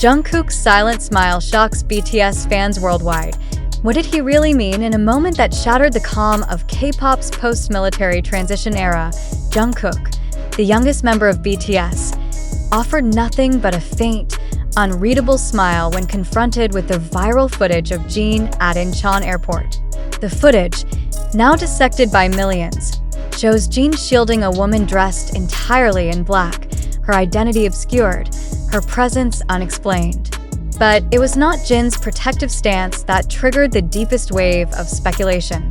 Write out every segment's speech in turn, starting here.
Jungkook's silent smile shocks BTS fans worldwide. What did he really mean? In a moment that shattered the calm of K-pop's post-military transition era, Jungkook, the youngest member of BTS, offered nothing but a faint, unreadable smile when confronted with the viral footage of Jin at Incheon Airport. The footage, now dissected by millions, shows Jin shielding a woman dressed entirely in black, her identity obscured, her presence unexplained. But it was not Jin's protective stance that triggered the deepest wave of speculation.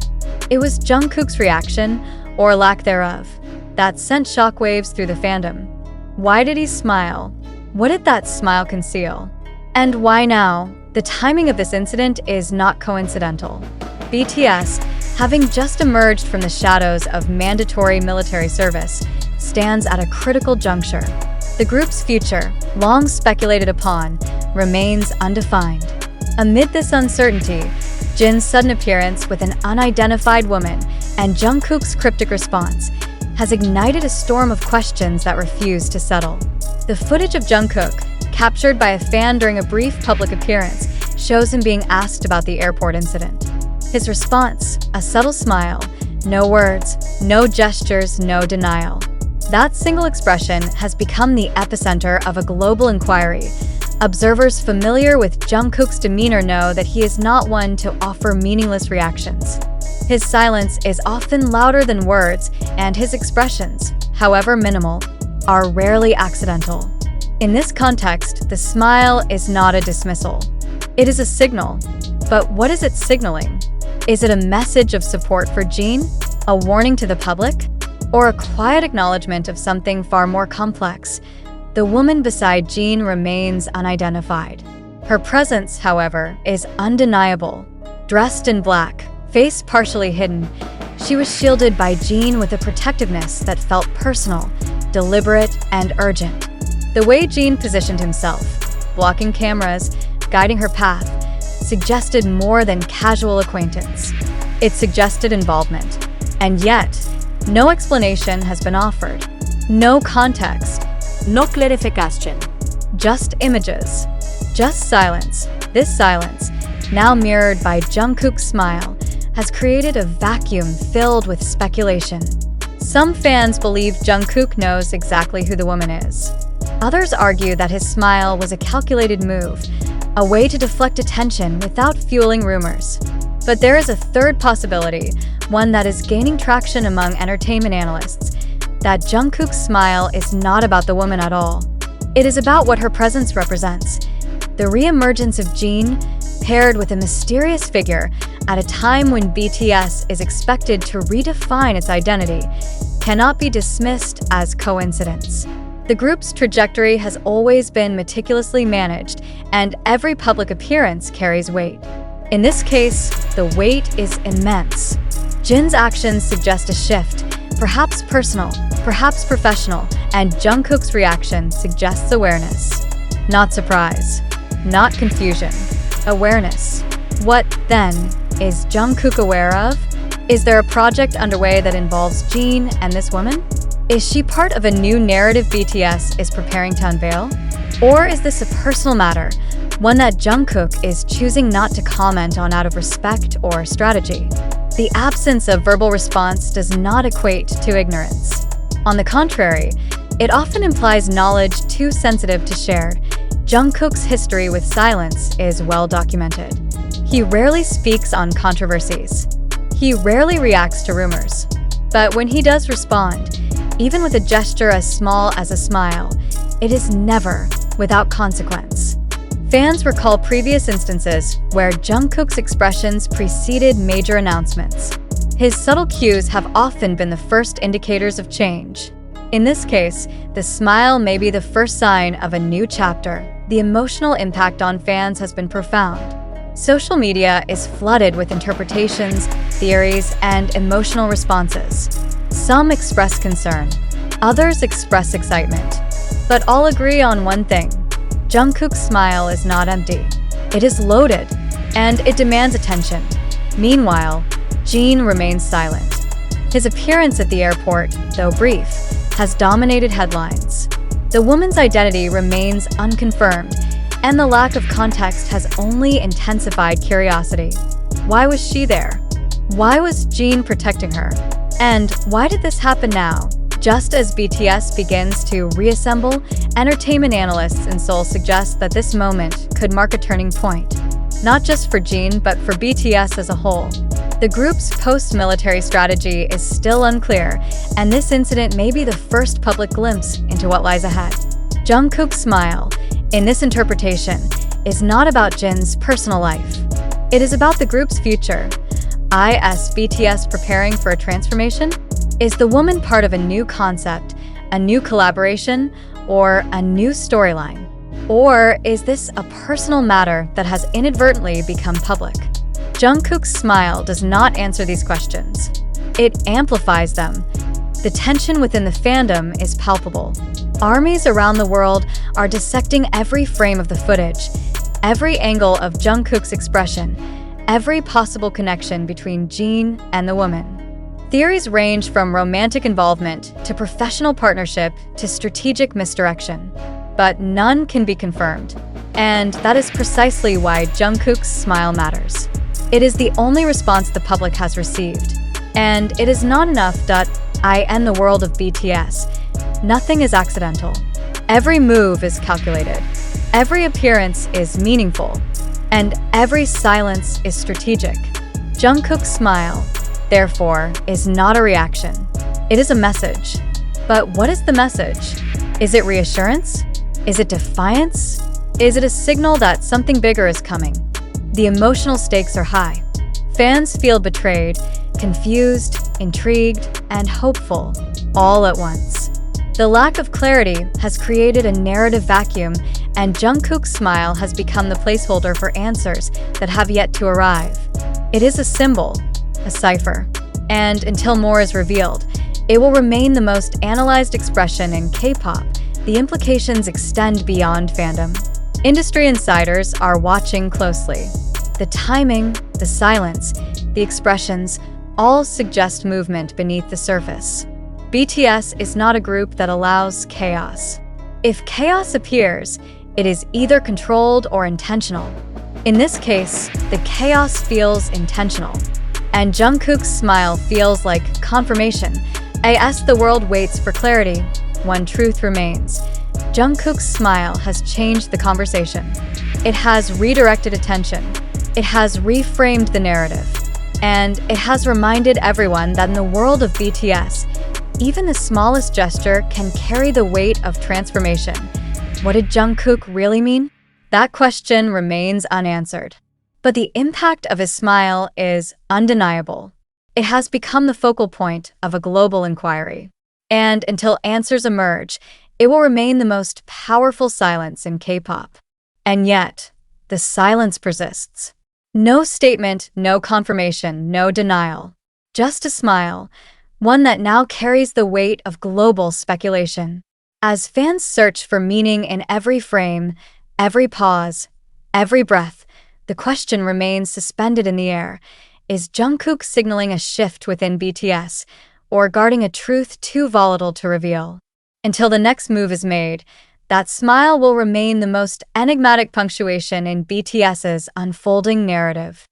It was Jungkook's reaction, or lack thereof, that sent shockwaves through the fandom. Why did he smile? What did that smile conceal? And why now? The timing of this incident is not coincidental. BTS, having just emerged from the shadows of mandatory military service, stands at a critical juncture. The group's future, long speculated upon, remains undefined. Amid this uncertainty, Jin's sudden appearance with an unidentified woman and Jungkook's cryptic response has ignited a storm of questions that refuse to settle. The footage of Jungkook, captured by a fan during a brief public appearance, shows him being asked about the airport incident. His response, a subtle smile, no words, no gestures, no denial. That single expression has become the epicenter of a global inquiry. Observers familiar with Jungkook's demeanor know that he is not one to offer meaningless reactions. His silence is often louder than words, and his expressions, however minimal, are rarely accidental. In this context, the smile is not a dismissal. It is a signal. But what is it signaling? Is it a message of support for Jin? A warning to the public? Or a quiet acknowledgement of something far more complex? The woman beside Jin remains unidentified. Her presence, however, is undeniable. Dressed in black, face partially hidden, she was shielded by Jin with a protectiveness that felt personal, deliberate, and urgent. The way Jin positioned himself, blocking cameras, guiding her path, suggested more than casual acquaintance. It suggested involvement. And yet, no explanation has been offered. No context. No clarification. Just images. Just silence. This silence, now mirrored by Jungkook's smile, has created a vacuum filled with speculation. Some fans believe Jungkook knows exactly who the woman is. Others argue that his smile was a calculated move, a way to deflect attention without fueling rumors. But there is a third possibility, one that is gaining traction among entertainment analysts, that Jungkook's smile is not about the woman at all. It is about what her presence represents. The re-emergence of Jin, paired with a mysterious figure at a time when BTS is expected to redefine its identity, cannot be dismissed as coincidence. The group's trajectory has always been meticulously managed, and every public appearance carries weight. In this case, the weight is immense. Jin's actions suggest a shift, perhaps personal, perhaps professional, and Jungkook's reaction suggests awareness. Not surprise, not confusion, awareness. What, then, is Jungkook aware of? Is there a project underway that involves Jin and this woman? Is she part of a new narrative BTS is preparing to unveil? Or is this a personal matter, one that Jungkook is choosing not to comment on out of respect or strategy? The absence of verbal response does not equate to ignorance. On the contrary, it often implies knowledge too sensitive to share. Jungkook's history with silence is well documented. He rarely speaks on controversies. He rarely reacts to rumors. But when he does respond, even with a gesture as small as a smile, it is never without consequence. Fans recall previous instances where Jungkook's expressions preceded major announcements. His subtle cues have often been the first indicators of change. In this case, the smile may be the first sign of a new chapter. The emotional impact on fans has been profound. Social media is flooded with interpretations, theories, and emotional responses. Some express concern, others express excitement, but all agree on one thing. Jungkook's smile is not empty. It is loaded, and it demands attention. Meanwhile, Jin remains silent. His appearance at the airport, though brief, has dominated headlines. The woman's identity remains unconfirmed, And the lack of context has only intensified curiosity. Why was she there? Why was Jin protecting her? And why did this happen now? Just as BTS begins to reassemble, entertainment analysts in Seoul suggest that this moment could mark a turning point, not just for Jin, but for BTS as a whole. The group's post-military strategy is still unclear, and this incident may be the first public glimpse into what lies ahead. Jungkook's smile, in this interpretation, is not about Jin's personal life. It is about the group's future. Is BTS preparing for a transformation? Is the woman part of a new concept, a new collaboration, or a new storyline? Or is this a personal matter that has inadvertently become public? Jungkook's smile does not answer these questions. It amplifies them. The tension within the fandom is palpable. Armies around the world are dissecting every frame of the footage, every angle of Jungkook's expression, every possible connection between Jin and the woman. Theories range from romantic involvement to professional partnership to strategic misdirection, but none can be confirmed. And that is precisely why Jungkook's smile matters. It is the only response the public has received. And it is not enough that I end the world of BTS. Nothing is accidental. Every move is calculated. Every appearance is meaningful. And every silence is strategic. Jungkook's smile, therefore, is not a reaction. It is a message. But what is the message? Is it reassurance? Is it defiance? Is it a signal that something bigger is coming? The emotional stakes are high. Fans feel betrayed, confused, intrigued, and hopeful, all at once. The lack of clarity has created a narrative vacuum, and Jungkook's smile has become the placeholder for answers that have yet to arrive. It is a symbol, a cipher, and until more is revealed, it will remain the most analyzed expression in K-pop. The implications extend beyond fandom. Industry insiders are watching closely. The timing, the silence, the expressions all suggest movement beneath the surface. BTS is not a group that allows chaos. If chaos appears, it is either controlled or intentional. In this case, the chaos feels intentional. And Jungkook's smile feels like confirmation. As the world waits for clarity, one truth remains. Jungkook's smile has changed the conversation. It has redirected attention. It has reframed the narrative. And it has reminded everyone that in the world of BTS, even the smallest gesture can carry the weight of transformation. What did Jungkook really mean? That question remains unanswered. But the impact of his smile is undeniable. It has become the focal point of a global inquiry. And until answers emerge, it will remain the most powerful silence in K-pop. And yet, the silence persists. No statement, no confirmation, no denial. Just a smile, one that now carries the weight of global speculation. As fans search for meaning in every frame, every pause, every breath, the question remains suspended in the air. Is Jungkook signaling a shift within BTS, or guarding a truth too volatile to reveal? Until the next move is made, that smile will remain the most enigmatic punctuation in BTS's unfolding narrative.